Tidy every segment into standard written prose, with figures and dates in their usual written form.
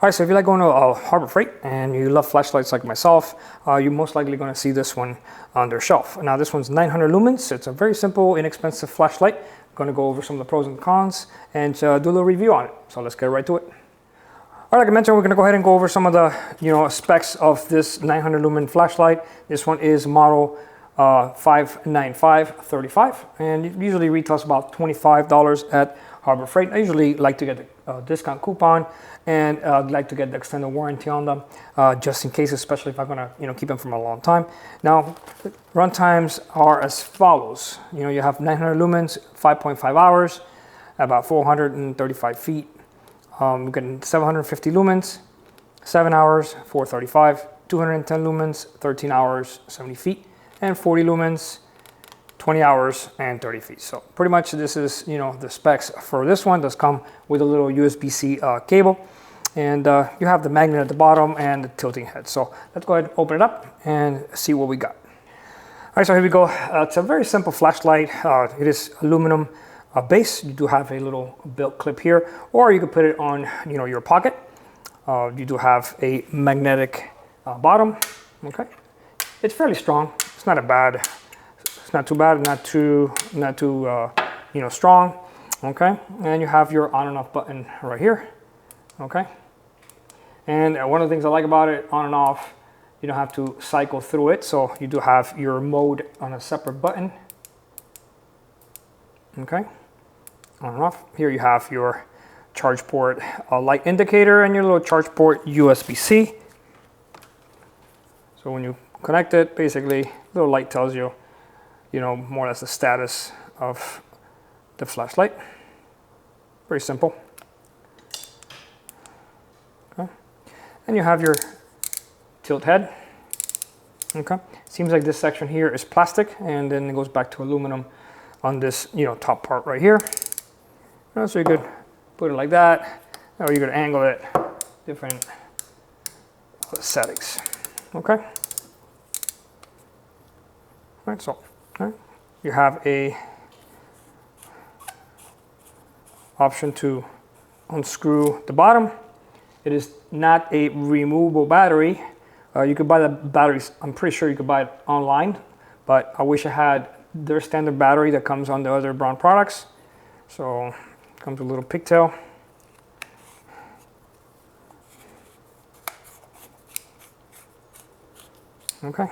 All right, so if you like going to Harbor Freight and you love flashlights like myself, you're most likely going to see this one on their shelf. Now this one's 900 lumens. It's a very simple, inexpensive flashlight. I'm going to go over some of the pros and cons and do a little review on it. So let's get right to it. All right, like I mentioned, we're going to go ahead and go over some of the specs of this 900 lumen flashlight. This one is model 59535, and it usually retails about $25 at Harbor Freight. I usually like to get a discount coupon, and I'd like to get the extended warranty on them, just in case, especially if I'm gonna keep them for a long time. Now, run times are as follows. You have 900 lumens, 5.5 hours, about 435 feet. You're getting 750 lumens, 7 hours, 435, 210 lumens, 13 hours, 70 feet, and 40 lumens, 20 hours and 30 feet. So pretty much this is, the specs for this one. Does come with a little USB-C cable, and you have the magnet at the bottom and the tilting head. So let's go ahead and open it up and see what we got. All right, so here we go. It's a very simple flashlight. It is aluminum base. You do have a little belt clip here, or you could put it on, your pocket. You do have a magnetic bottom. Okay, it's fairly strong. It's not a bad. It's not too bad. Not too strong. Okay, and you have your on and off button right here. Okay, and one of the things I like about it, on and off, you don't have to cycle through it. So you do have your mode on a separate button. Okay, on and off. Here you have your charge port light indicator and your little charge port USB-C. So when you connect it, basically, the little light tells you, more or less the status of the flashlight. Very simple. Okay, and you have your tilt head. Okay, seems like this section here is plastic, and then it goes back to aluminum on this, top part right here. So you could put it like that, or you could angle it, different settings. Okay. All right, so you have a option to unscrew the bottom. It is not a removable battery. You could buy the batteries. I'm pretty sure you could buy it online, but I wish I had their standard battery that comes on the other Braun products. So it comes with a little pigtail. Okay.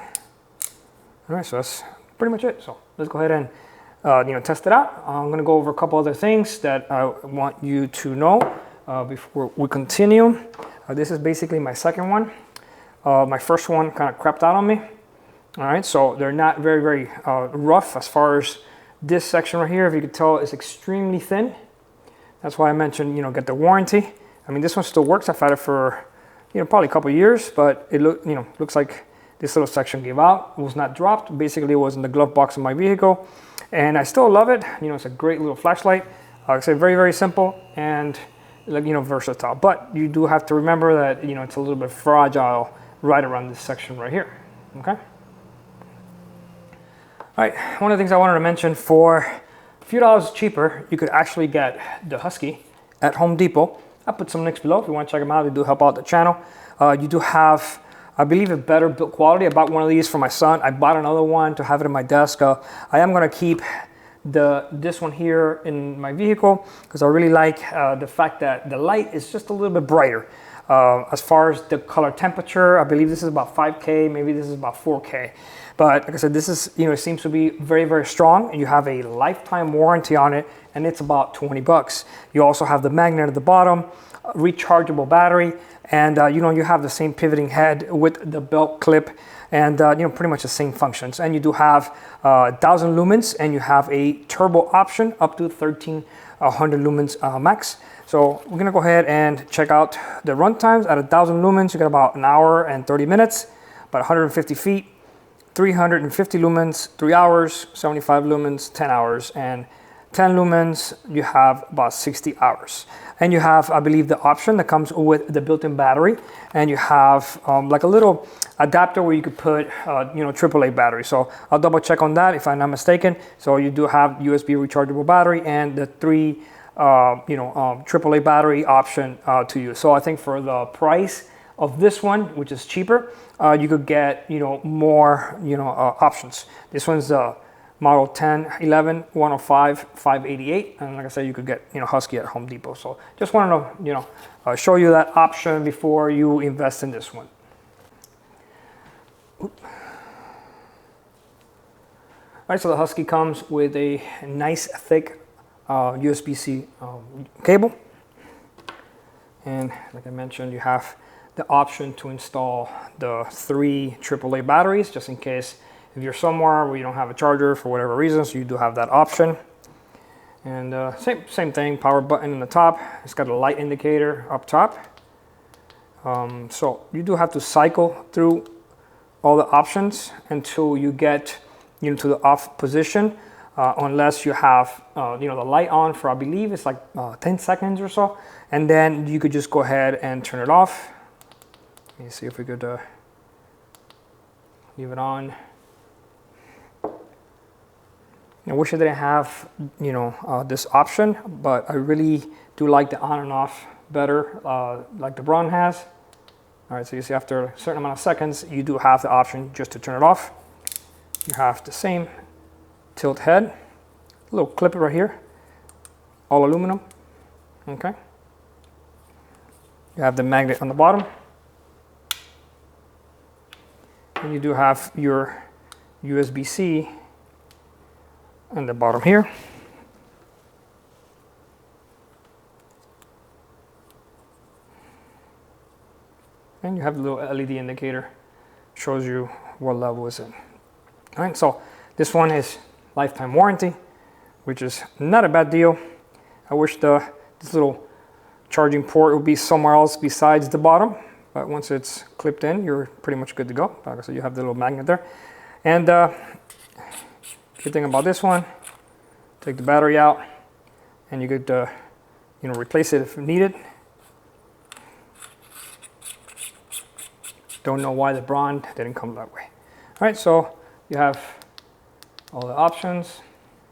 All right, so that's pretty much it. So let's go ahead and test it out. I'm going to go over a couple other things that I want you to know before we continue. This is basically my second one. My first one kind of crapped out on me. All right, so they're not very, very rough. As far as this section right here, if you could tell, is extremely thin. That's why I mentioned, get the warranty. I mean, this one still works. I've had it for, probably a couple of years, but it looks like this little section gave out. It was not dropped. Basically, it was in the glove box of my vehicle, and I still love it. It's a great little flashlight. Like I said, very, very simple and versatile. But you do have to remember that it's a little bit fragile right around this section right here. Okay. All right. One of the things I wanted to mention, for a few dollars cheaper, you could actually get the Husky at Home Depot. I'll put some links below if you want to check them out. They do help out the channel. You do have, I believe, a better build quality. I bought one of these for my son. I bought another one to have it in my desk. I am going to keep this one here in my vehicle because I really like the fact that the light is just a little bit brighter. As far as the color temperature, I believe this is about 5K, maybe this is about 4K. But like I said, this is, it seems to be very, very strong. You have a lifetime warranty on it, and it's about 20 bucks. You also have the magnet at the bottom, rechargeable battery, and you have the same pivoting head with the belt clip, and pretty much the same functions. And you do have 1,000 lumens, and you have a turbo option up to 1,300 lumens max. So we're gonna go ahead and check out the run times. At 1,000 lumens, you get about an hour and 30 minutes, about 150 feet, 350 lumens, 3 hours, 75 lumens, 10 hours, and 10 lumens, you have about 60 hours. And you have, I believe, the option that comes with the built-in battery, and you have like a little adapter where you could put, AAA battery. So I'll double check on that if I'm not mistaken. So you do have USB rechargeable battery and the 3 AAA battery option to you. So I think for the price of this one, which is cheaper, you could get more options. This one's model 10, 11, 105, 588, and like I said, you could get Husky at Home Depot. So just wanted to show you that option before you invest in this one. Oop. All right, so the Husky comes with a nice thick USB-C cable, and like I mentioned, you have the option to install the 3 AAA batteries, just in case if you're somewhere where you don't have a charger for whatever reason, so you do have that option. And same thing, power button in the top. It's got a light indicator up top. So you do have to cycle through all the options until you get to the off position, unless you have the light on for, I believe it's like 10 seconds or so, and then you could just go ahead and turn it off. Let me see if we could leave it on. I wish I didn't have this option, but I really do like the on and off better, like the Braun has. All right, so you see after a certain amount of seconds, you do have the option just to turn it off. You have the same tilt head, a little clip right here, all aluminum. Okay. You have the magnet on the bottom, and you do have your USB-C on the bottom here. And you have the little LED indicator, shows you what level it's in. All right, so this one is lifetime warranty, which is not a bad deal. I wish this little charging port would be somewhere else besides the bottom, but once it's clipped in, you're pretty much good to go. Like I said, you have the little magnet there. And good thing about this one, take the battery out, and you could replace it if needed. Don't know why the Braun didn't come that way. All right, so you have all the options.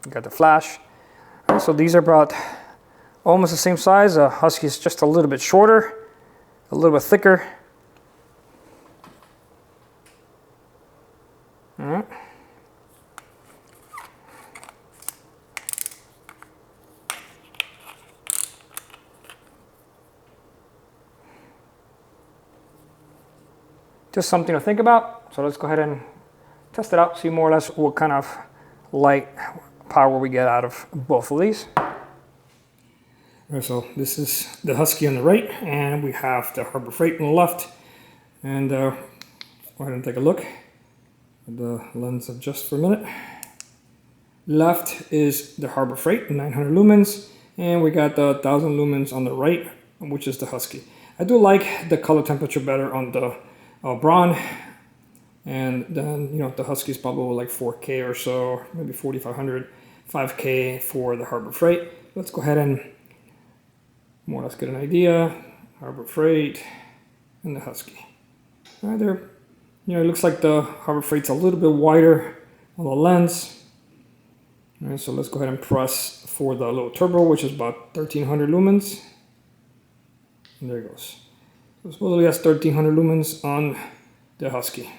You got the flash. All right, so these are about almost the same size. Husky is just a little bit shorter, a little bit thicker. All right. Just something to think about. So let's go ahead and test it out, see more or less what kind of light power we get out of both of these. All right, so this is the Husky on the right, and we have the Harbor Freight on the left. And go ahead and take a look. The lens adjust for a minute. Left is the Harbor Freight, 900 lumens, and we got the 1000 lumens on the right, which is the Husky. I do like the color temperature better on the Braun, and then the Husky is probably like 4K or so, maybe 4500, 5K for the Harbor Freight. Let's go ahead and more or less get an idea. Harbor Freight and the Husky. All right, there. It looks like the Harbor Freight's a little bit wider on the lens. All right, so let's go ahead and press for the little turbo, which is about 1300 lumens. And there it goes. So supposedly that's 1300 lumens on the Husky,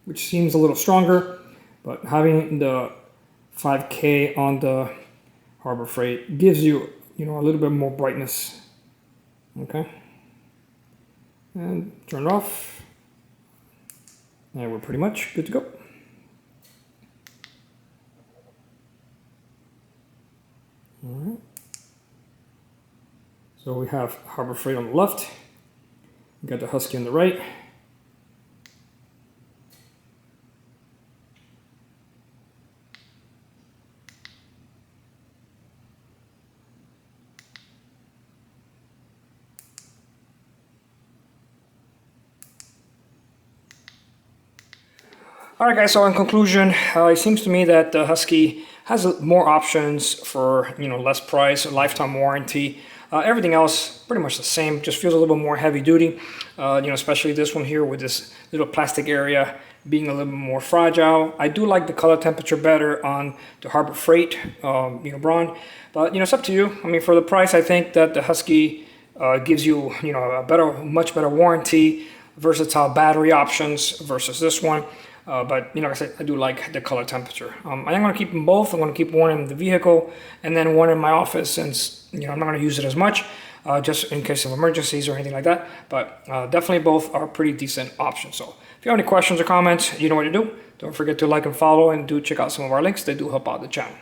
which seems a little stronger, but having the 5K on the Harbor Freight gives you, a little bit more brightness. Okay. And turn it off. And we're pretty much good to go. All right. So we have Harbor Freight on the left. We got the Husky on the right. All right, guys, so in conclusion, it seems to me that the Husky has more options for, less price, lifetime warranty. Everything else pretty much the same, just feels a little bit more heavy duty. Especially this one here with this little plastic area being a little bit more fragile. I do like the color temperature better on the Harbor Freight, Braun, but it's up to you. I mean, for the price, I think that the Husky gives you, a much better warranty, versatile battery options versus this one. But like I said, I do like the color temperature. I am going to keep them both. I'm going to keep one in the vehicle and then one in my office, since I'm not going to use it as much, just in case of emergencies or anything like that. But definitely both are pretty decent options. So if you have any questions or comments, you know what to do. Don't forget to like and follow, and do check out some of our links. They do help out the channel.